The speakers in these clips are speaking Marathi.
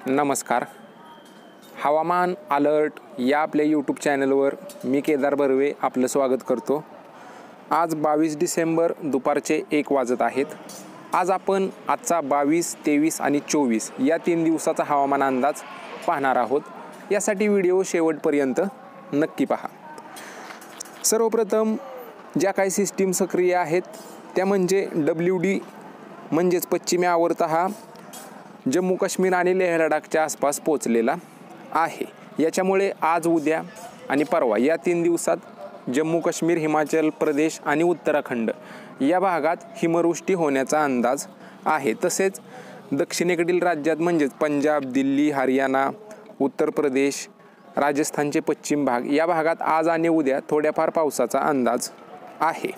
नमस्कार. हवामान अलर्ट या आपल्या यूट्यूब चॅनलवर मी केदार बर्वे आपलं स्वागत करतो. आज 22 डिसेंबर दुपारचे 1 वाजत आहेत. आज आपण आजचा 22, 23 आणि 24 या 3 दिवसाचा हवामान अंदाज पाहणार आहोत. यासाठी व्हिडिओ शेवटपर्यंत नक्की पहा. सर्वप्रथम ज्या काही सिस्टीम सक्रिय आहेत त्या म्हणजे WD म्हणजेच पश्चिमी आवर्त हा जम्मू काश्मीर आणि लेह लडाखच्या आसपास पोचलेला आहे. याच्यामुळे आज, उद्या आणि परवा या 3 दिवसात जम्मू काश्मीर, हिमाचल प्रदेश आणि उत्तराखंड या भागात हिमवृष्टी होण्याचा अंदाज आहे. तसेच दक्षिणेकडील राज्यात म्हणजेच पंजाब, दिल्ली, हरियाणा, उत्तर प्रदेश, राजस्थानचे पश्चिम भाग या भागात आज आणि उद्या थोड्याफार पावसाचा अंदाज आहे.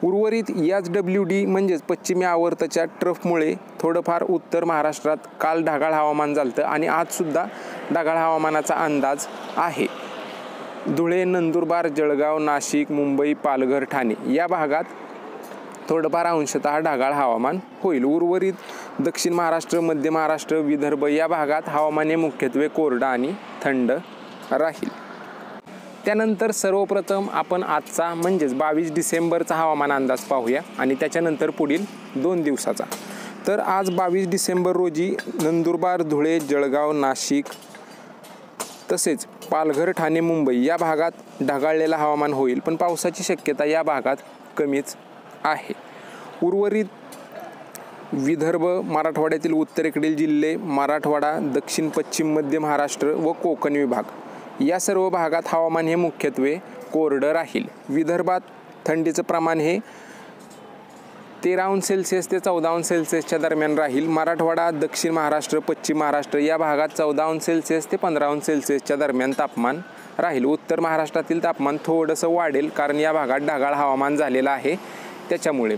उर्वरित याच WD म्हणजेच पश्चिमी आवर्ताच्या ट्रफमुळे थोडंफार उत्तर महाराष्ट्रात काल ढगाळ हवामान झालं आणि आजसुद्धा ढगाळ हवामानाचा अंदाज आहे. धुळे, नंदुरबार, जळगाव, नाशिक, मुंबई, पालघर, ठाणे या भागात थोडंफार अंशतः ढगाळ हवामान होईल. उर्वरित दक्षिण महाराष्ट्र, मध्य महाराष्ट्र, विदर्भ या भागात हवामान हे मुख्यत्वे कोरडं आणि थंड राहील. त्यानंतर सर्वप्रथम आपण आजचा म्हणजेच 22 डिसेंबरचा हवामान अंदाज पाहूया आणि त्याच्यानंतर पुढील 2 दिवसाचा. तर आज 22 डिसेंबर रोजी नंदुरबार, धुळे, जळगाव, नाशिक तसेच पालघर, ठाणे, मुंबई या भागात ढगाळलेलं हवामान होईल, पण पावसाची शक्यता या भागात कमीच आहे. उर्वरित विदर्भ, मराठवाड्यातील उत्तरेकडील जिल्हे, मराठवाडा, दक्षिण पश्चिम मध्य महाराष्ट्र व कोकण विभाग या सर्व भागात हवामान हे मुख्यत्वे कोरडं राहील. विदर्भात थंडीचं प्रमाण हे 13°C ते 14°C दरम्यान राहील. मराठवाडा, दक्षिण महाराष्ट्र, पश्चिम महाराष्ट्र या भागात 14°C ते 15°C दरम्यान तापमान राहील. उत्तर महाराष्ट्रातील तापमान थोडंसं वाढेल कारण या भागात ढगाळ हवामान झालेलं आहे त्याच्यामुळे.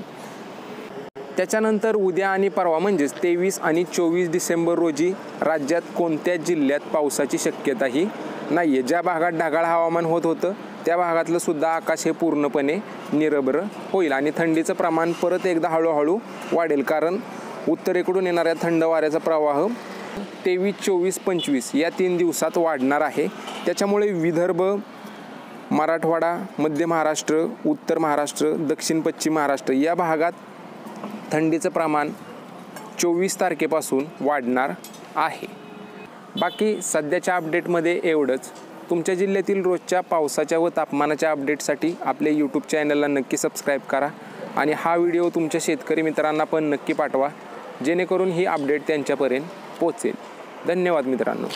त्याच्यानंतर उद्या आणि परवा म्हणजेच 23 आणि 24 डिसेंबर रोजी राज्यात कोणत्याच जिल्ह्यात पावसाची शक्यताही नाही आहे. ज्या भागात ढगाळ हवामान होत होतं त्या भागातलं सुद्धा आकाश हे पूर्णपणे निरभ्र होईल आणि थंडीचं प्रमाण परत एकदा हळूहळू वाढेल कारण उत्तरेकडून येणाऱ्या थंड वाऱ्याचा प्रवाह 23, 24, 25 या 3 दिवसात वाढणार आहे. त्याच्यामुळे विदर्भ, मराठवाडा, मध्य महाराष्ट्र, उत्तर महाराष्ट्र, दक्षिण पश्चिम महाराष्ट्र या भागात थंडीचं प्रमाण 24 तारखेपासून वाढणार आहे. बाकी सध्याच्या अपडेटमध्ये एवढंच. तुमच्या जिल्ह्यातील रोजच्या पावसाच्या व तापमानाच्या अपडेटसाठी आपल्या यूट्यूब चॅनलला नक्की सबस्क्राईब करा आणि हा व्हिडिओ तुमच्या शेतकरी मित्रांना पण नक्की पाठवा जेणेकरून ही अपडेट त्यांच्यापर्यंत पोहोचेल. धन्यवाद मित्रांनो.